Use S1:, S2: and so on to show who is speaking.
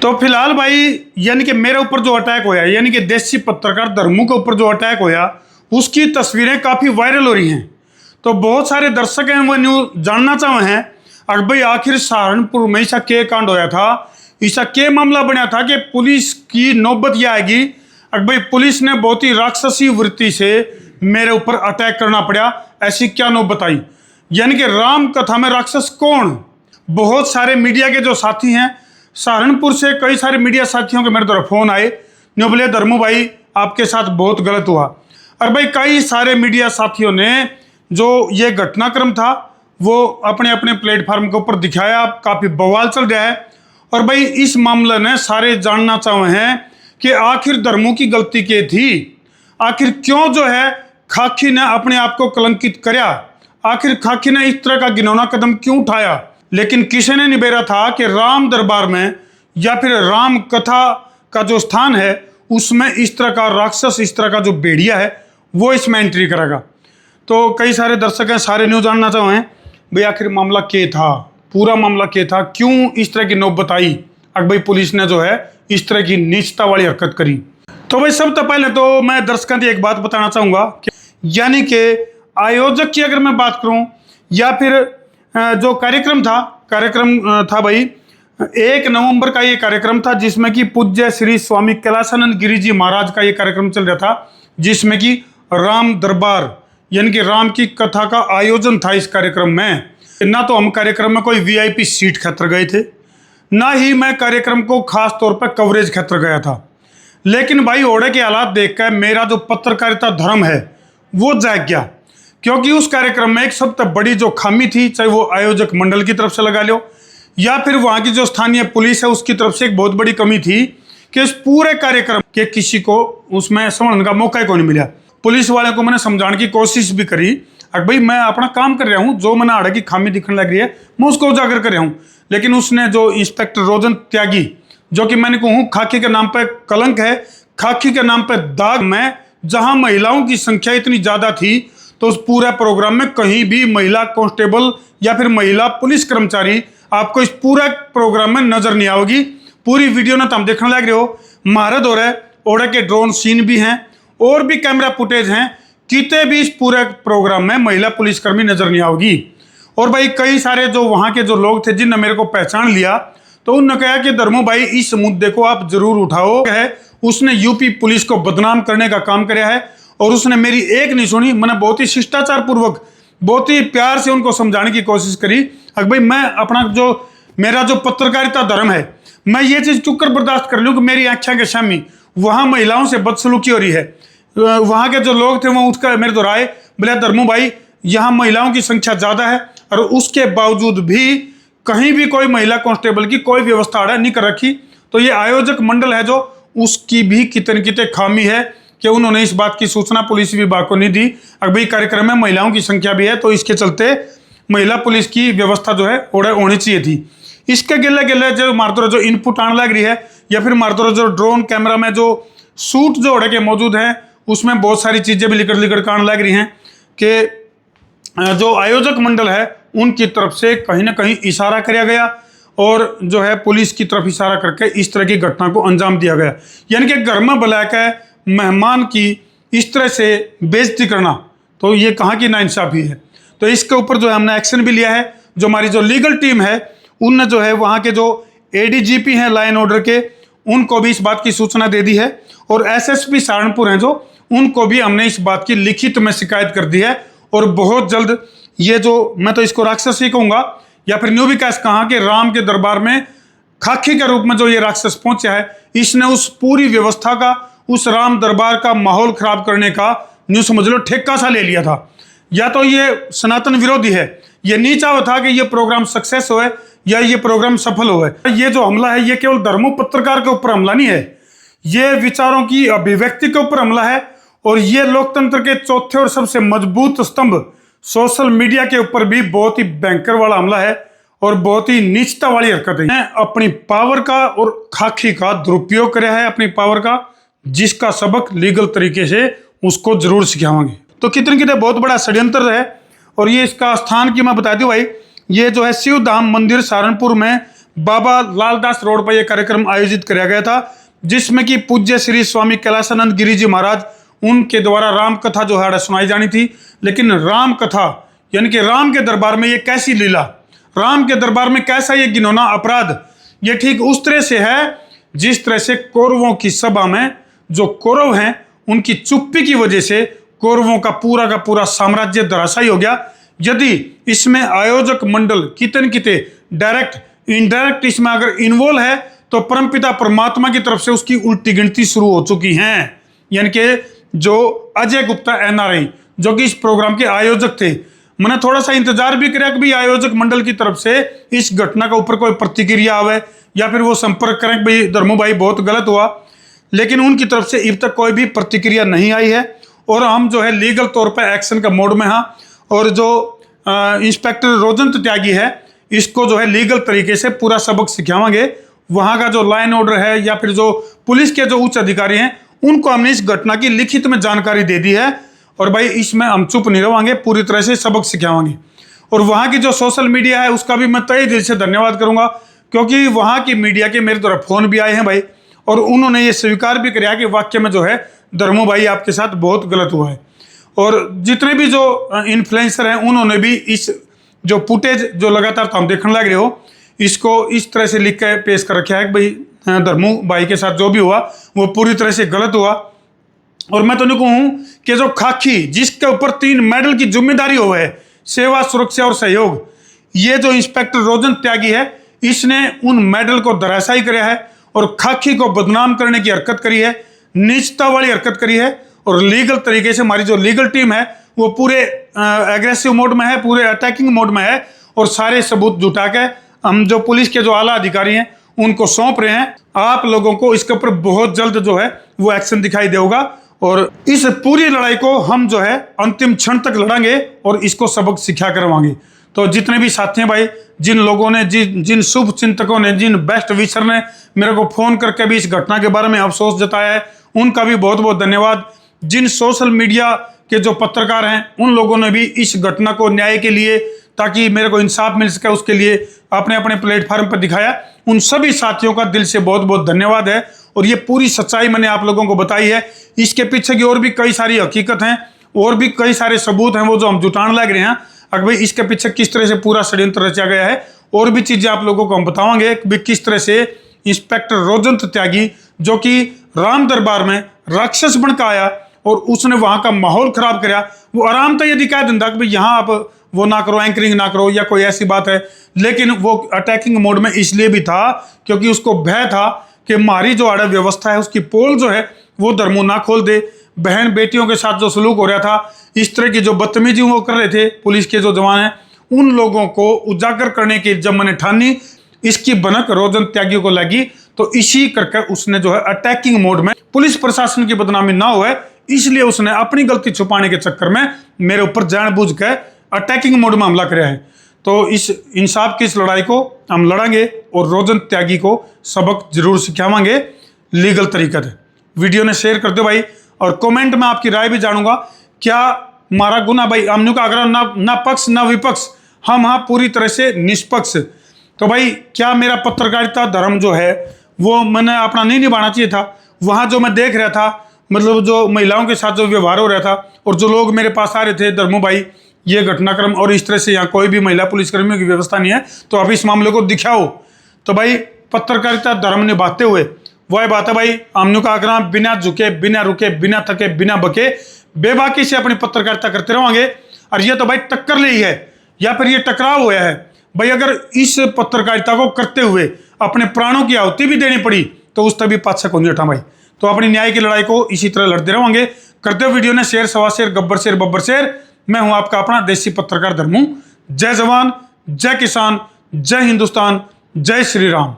S1: तो फिलहाल भाई यानी कि मेरे ऊपर जो अटैक होया, यानी कि देसी पत्रकार धर्मू के ऊपर जो अटैक होया, उसकी तस्वीरें काफ़ी वायरल हो रही हैं। तो बहुत सारे दर्शक हैं वो न्यूज़ जानना चाहे हैं अगर भाई आखिर सहारनपुर में ऐसा क्या कांड होया था, ऐसा क्या मामला बना था कि पुलिस की नौबत यह आएगी अगर भाई पुलिस ने बहुत ही राक्षसी वृत्ति से मेरे ऊपर अटैक करना पड़ा। ऐसी क्या नौबत आई, यानी कि राम कथा में राक्षस कौन। बहुत सारे मीडिया के जो साथी हैं, सहारनपुर से कई सारे मीडिया साथियों के मेरे तरफ फोन आए, न्यू बोले धर्मू भाई आपके साथ बहुत गलत हुआ। और भाई कई सारे मीडिया साथियों ने जो ये घटनाक्रम था वो अपने अपने प्लेटफॉर्म के ऊपर दिखाया, काफ़ी बवाल चल रहा है। और भाई इस मामले ने सारे जानना चाहे हैं कि आखिर धर्मू की गलती क्या थी, आखिर क्यों जो है खाकी ने अपने आप को कलंकित करया, आखिर खाकी ने इस तरह का घिनौना कदम क्यों उठाया। लेकिन किसी ने निबेरा था कि राम दरबार में या फिर राम कथा का जो स्थान है उसमें इस तरह का राक्षस, इस तरह का जो भेड़िया है वो इसमें एंट्री करेगा। तो कई सारे दर्शक हैं, सारे न्यूज़ जानना चाहे हैं भाई आखिर मामला क्या था, पूरा मामला क्या था, क्यों इस तरह की नौबत आई, अगर भाई पुलिस ने जो है इस तरह की नीचता वाली हरकत करी। तो भाई सबसे पहले तो मैं दर्शकों की एक बात बताना चाहूँगा कि यानी कि आयोजक की अगर मैं बात करूँ या फिर जो कार्यक्रम था भाई 1 नवंबर का ये कार्यक्रम था, जिसमें कि पूज्य श्री स्वामी कैलाशानंद गिरी जी महाराज का ये कार्यक्रम चल रहा था, जिसमें कि राम दरबार यानी कि राम की कथा का आयोजन था। इस कार्यक्रम में ना तो हम कार्यक्रम में कोई वीआईपी सीट खातर गए थे, ना ही मैं कार्यक्रम को खास तौर पर कवरेज खातर गया था। लेकिन भाई ओड़े के हालात देखकर मेरा जो पत्रकारिता धर्म है वो जाग गया, क्योंकि उस कार्यक्रम में एक सबसे बड़ी जो खामी थी, चाहे वो आयोजक मंडल की तरफ से लगा लो या फिर वहाँ की जो स्थानीय पुलिस है उसकी तरफ से, एक बहुत बड़ी कमी थी कि इस पूरे कार्यक्रम के किसी को उसमें समझने का मौका ही को नहीं मिला। पुलिस वाले को मैंने समझाने की कोशिश भी करी, अगर भाई मैं अपना काम कर रहा हूँ, जो मैंने आड़े की खामी दिखने लग रही है मैं उसको उजागर कर रहा हूँ। लेकिन उसने जो इंस्पेक्टर रोजन त्यागी, जो कि मैंने कहूँ खाकी के नाम पर कलंक है, खाकी के नाम पर दाग में, जहाँ महिलाओं की संख्या इतनी ज़्यादा थी तो उस पूरे प्रोग्राम में कहीं भी महिला कांस्टेबल या फिर महिला पुलिस कर्मचारी आपको इस पूरे प्रोग्राम में नजर नहीं आओगी। पूरी वीडियो ना तो हम देखने लग रहे हो, महारत हो रहा है, ओड़े के ड्रोन सीन भी हैं और भी कैमरा फुटेज हैं, किते भी इस पूरे प्रोग्राम में महिला पुलिसकर्मी नजर नहीं आओगी। और भाई कई सारे जो वहाँ के जो लोग थे जिनने मेरे को पहचान लिया, तो उन्होंने कहा कि धर्मू भाई इस मुद्दे को आप जरूर उठाओ। है उसने यूपी पुलिस को बदनाम करने का काम किया है और उसने मेरी एक नहीं सुनी। मैंने बहुत ही शिष्टाचार पूर्वक, बहुत ही प्यार से उनको समझाने की कोशिश करी, अगर भाई मैं अपना जो मेरा जो पत्रकारिता धर्म है मैं ये चीज़ चुपकर बर्दाश्त कर लूँ कि मेरी आख्या के सामने वहाँ महिलाओं से बदसलूकी हो रही है। वहाँ के जो लोग थे वो उसका मेरे दोहराए, बोले धर्मू भाई यहाँ महिलाओं की संख्या ज़्यादा है और उसके बावजूद भी कहीं भी कोई महिला कांस्टेबल की कोई व्यवस्था आड़ा नहीं कर रखी। तो ये आयोजक मंडल है जो उसकी भी कितने कितने खामी है कि उन्होंने इस बात की सूचना पुलिस विभाग को नहीं दी। अगर भाई कार्यक्रम में महिलाओं की संख्या भी है तो इसके चलते महिला पुलिस की व्यवस्था जो है ओड़े होनी चाहिए थी। इसके गिले गिले जो मारतोर जो इनपुट आने लग रही है या फिर मारतोर जो ड्रोन कैमरा में जो सूट जो ओड़े के मौजूद हैं उसमें बहुत सारी चीज़ें भी लिकड़ आने लग रही हैं कि जो आयोजक मंडल है उनकी तरफ से कहीं ना कहीं इशारा किया गया और जो है पुलिस की तरफ इशारा करके इस तरह की घटना को अंजाम दिया गया। यानी कि घर में बुलाकर मेहमान की इस तरह से बेइज्जती करना, तो ये कहाँ की नाइंसाफ़ी है। तो इसके ऊपर जो है हमने एक्शन भी लिया है। जो हमारी जो लीगल टीम है उनने जो है वहाँ के जो एडीजीपी हैं लाइन ऑर्डर के, उनको भी इस बात की सूचना दे दी है और एसएसपी सहारनपुर हैं जो, उनको भी हमने इस बात की लिखित में शिकायत कर दी है। और बहुत जल्द ये जो मैं तो इसको राक्षस ही कहूँगा या फिर न्यू विकास कहा कि राम के दरबार में खाकी के रूप में जो ये राक्षस पहुंचा है, इसने उस पूरी व्यवस्था का, उस राम दरबार का माहौल खराब करने का न्यू समझ लो ठेका सा ले लिया था। या तो ये सनातन विरोधी है, ये नहीं चाहा था कि ये प्रोग्राम सक्सेस हो या ये प्रोग्राम सफल हो। ये जो हमला है ये केवल धर्मों पत्रकार के ऊपर हमला नहीं है, ये विचारों की अभिव्यक्ति के ऊपर हमला है और ये लोकतंत्र के चौथे और सबसे मजबूत स्तंभ सोशल मीडिया के ऊपर भी बहुत ही भयंकर वाला हमला है और बहुत ही नीचता वाली हरकत है। अपनी पावर का और खाकी का दुरुपयोग कर रहा है, अपनी पावर का, जिसका सबक लीगल तरीके से उसको जरूर सिखावांगे। तो कितने कितने बहुत बड़ा षड्यंत्र है। और ये इसका स्थान की मैं बता दूं भाई, ये जो है शिव धाम मंदिर सहारनपुर में बाबा लालदास रोड पर यह कार्यक्रम आयोजित किया गया था, जिसमें कि पूज्य श्री स्वामी कैलाशानंद गिरी जी महाराज उनके द्वारा राम कथा जो है सुनाई जानी थी। लेकिन राम कथा यानी कि राम के दरबार में ये कैसी लीला, राम के दरबार में कैसा ये घिनौना अपराध, ये ठीक उस तरह से है जिस तरह से कौरवों की सभा में जो कौरव हैं उनकी चुप्पी की वजह से कौरवों का पूरा साम्राज्य धराशायी हो गया। यदि इसमें आयोजक मंडल कितने किते डायरेक्ट इनडायरेक्ट इसमें अगर इन्वॉल्व है तो परमपिता परमात्मा की तरफ से उसकी उल्टी गिनती शुरू हो चुकी है। यानी कि जो अजय गुप्ता NRI जो कि इस प्रोग्राम के आयोजक थे, मैंने थोड़ा सा इंतजार भी किया कि भाई आयोजक मंडल की तरफ से इस घटना के ऊपर कोई प्रतिक्रिया आवे या फिर वो संपर्क करें कि भाई धर्मू भाई बहुत गलत हुआ, लेकिन उनकी तरफ से अब तक कोई भी प्रतिक्रिया नहीं आई है। और हम जो है लीगल तौर पर एक्शन का मोड में हैं और जो इंस्पेक्टर रोजंत त्यागी है इसको जो है लीगल तरीके से पूरा सबक सिखावांगे। वहाँ का जो लाइन ऑर्डर है या फिर जो पुलिस के जो उच्च अधिकारी हैं उनको हमने इस घटना की लिखित में जानकारी दे दी है और भाई इसमें हम चुप नहीं रहेंगे, पूरी तरह से सबक सिखावांगे। और वहाँ की जो सोशल मीडिया है उसका भी मैं तहे दिल से धन्यवाद करूँगा, क्योंकि वहाँ की मीडिया के मेरे द्वारा फ़ोन भी आए हैं भाई और उन्होंने ये स्वीकार भी किया कि वाक्य में जो है धर्मू भाई आपके साथ बहुत गलत हुआ है। और जितने भी जो इन्फ्लुएंसर हैं उन्होंने भी इस जो फुटेज जो लगातार तो हम देखने लग रहे हो इसको इस तरह से लिख के पेश कर रखा है कि भाई धर्मू भाई के साथ जो भी हुआ वो पूरी तरह से गलत हुआ। और मैं तो नहीं कहूँ कि जो खाकी जिसके ऊपर 3 मेडल की जिम्मेदारी हो है, सेवा सुरक्षा और सहयोग, ये जो इंस्पेक्टर रोजन त्यागी है इसने उन मेडल को धराशायी कराया है और खाकी को बदनाम करने की हरकत करी है, नीचता वाली हरकत करी है। और लीगल तरीके से हमारी जो लीगल टीम है वो पूरे एग्रेसिव मोड में है, पूरे अटैकिंग मोड में है और सारे सबूत जुटा के हम जो पुलिस के जो आला अधिकारी हैं उनको सौंप रहे हैं। आप लोगों को इसके ऊपर बहुत जल्द जो है वो एक्शन दिखाई देगा और इस पूरी लड़ाई को हम जो है अंतिम क्षण तक लड़ेंगे और इसको सबक सिखा करवाएंगे। तो जितने भी साथी हैं भाई, जिन लोगों ने जिन शुभ चिंतकों ने, जिन बेस्ट विशर ने मेरे को फ़ोन करके भी इस घटना के बारे में अफसोस जताया है, उनका भी बहुत बहुत धन्यवाद। जिन सोशल मीडिया के जो पत्रकार हैं उन लोगों ने भी इस घटना को न्याय के लिए, ताकि मेरे को इंसाफ मिल सके, उसके लिए अपने अपने प्लेटफार्म पर दिखाया। उन सभी साथियों का दिल से बहुत बहुत धन्यवाद है। और ये पूरी सच्चाई मैंने आप लोगों को बताई है। इसके पीछे की और भी कई सारी हकीकत हैं और भी कई सारे सबूत हैं वो जो हम जुटान लग रहे हैं। अगर भाई इसके पीछे किस तरह से पूरा षड्यंत्र रचा गया है और भी चीज़ें आप लोगों को हम बताएंगे कि किस तरह से इंस्पेक्टर रोजंत त्यागी जो कि राम दरबार में राक्षस बन के आया और उसने वहाँ का माहौल खराब कराया, वो आराम तो यदि कह दिंदा कि भाई यहाँ आप वो ना करो, एंकरिंग ना करो या कोई ऐसी बात है, लेकिन वो अटैकिंग मोड में इसलिए भी था क्योंकि उसको भय था कि हमारी जो आड़ा व्यवस्था है उसकी पोल जो है वो धर्मू ना खोल दे। बहन बेटियों के साथ जो सलूक हो रहा था, इस तरह की जो बदतमीजी वो कर रहे थे पुलिस के जो जवान हैं, उन लोगों को उजागर करने की जब मैंने ठानी, इसकी भनक रोजन त्यागी को लगी तो इसी करके उसने जो है अटैकिंग मोड में पुलिस प्रशासन की बदनामी ना हो, इसलिए उसने अपनी गलती छुपाने के चक्कर में मेरे ऊपर जानबूझ के अटैकिंग मोड में हमला कराया है। तो इस इंसाफ की इस लड़ाई को हम लड़ेंगे और रोजन त्यागी को सबक जरूर सिखावांगे लीगल तरीके से। वीडियो ने शेयर कर दो भाई और कमेंट में आपकी राय भी जानूंगा। क्या हमारा गुना भाई हमने का अगर ना पक्ष ना विपक्ष, हम हाँ पूरी तरह से निष्पक्ष। तो भाई क्या मेरा पत्रकारिता धर्म जो है वो मैंने अपना नहीं निभाना चाहिए था? वहाँ जो मैं देख रहा था, मतलब जो महिलाओं के साथ जो व्यवहार हो रहा था और जो लोग मेरे पास आ रहे थे, धर्मू भाई ये घटनाक्रम और इस तरह से यहाँ कोई भी महिला पुलिसकर्मियों की व्यवस्था नहीं है तो आप इस मामले को दिखाओ। तो भाई पत्रकारिता धर्म निभाते हुए वह बात है भाई, हमने का आग्रह बिना झुके, बिना रुके, बिना थके, बिना बके बेबाकी से अपनी पत्रकारिता करते रहेंगे। और ये तो भाई टक्कर ले ही है या फिर ये टकराव हुआ है भाई। अगर इस पत्रकारिता को करते हुए अपने प्राणों की आहुति भी देनी पड़ी तो उस तभी पाछा को नहीं उठा भाई। तो अपनी न्याय की लड़ाई को इसी तरह लड़ते रहेंगे। करते हो वीडियो ने शेयर, सवा share, Gabbar share, Babbar share. मैं हूं आपका अपना देसी पत्रकार धर्मू। जय जवान, जय किसान, जय हिंदुस्तान, जय श्री राम।